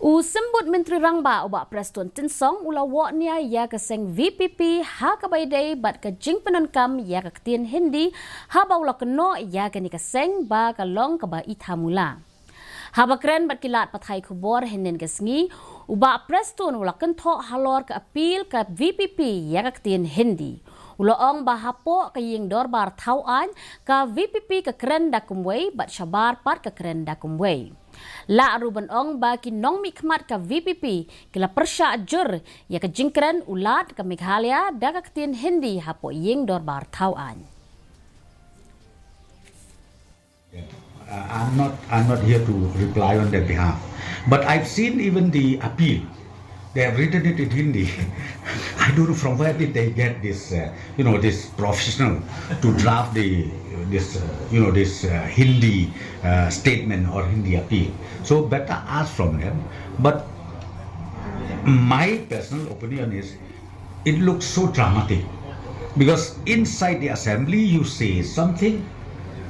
Usembut Menteri Rangba ubak Prestone Tynsong ulawaknya ya ke Seng VPP ha kabaidai bat ke jing penunkam ya ke ketien Hindi Hapoh ula keno ya ke ni ke Seng ba kalong ke ba ithamula. Haba Kren bat kilat pathai kubor henen ke sengi ubak Prestone ula kentok halor ke apil ke VPP ya ke ketien Hindi. Uloong ba Hapoh ke Iing Dorbar tauan ke VPP ke Kren da Kumwei bat Shabar pat ke Kren da Kumwei. La aruban ong ba kinong mikmat ka VPP kila persya ajur ya ke jingkren ulat ke Meghalaya da ke ketien Hindi Hapoh Iing Dorbar tauan. I'm not here to reply on their behalf, but I've seen even the appeal. They have written it in Hindi. I don't know from where did they get this, this professional to draft this Hindi statement or Hindi appeal. So better ask from them. But my personal opinion is, it looks so dramatic because inside the assembly you say something,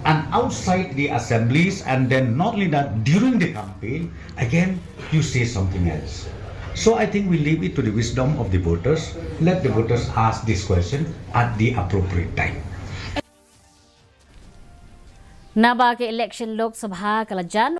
and outside the assemblies, and then not only that, during the campaign, again you say something else. So I think we leave it to the wisdom of the voters. Let the voters ask this question at the appropriate time. Naba ke election Lok Sabha kalajan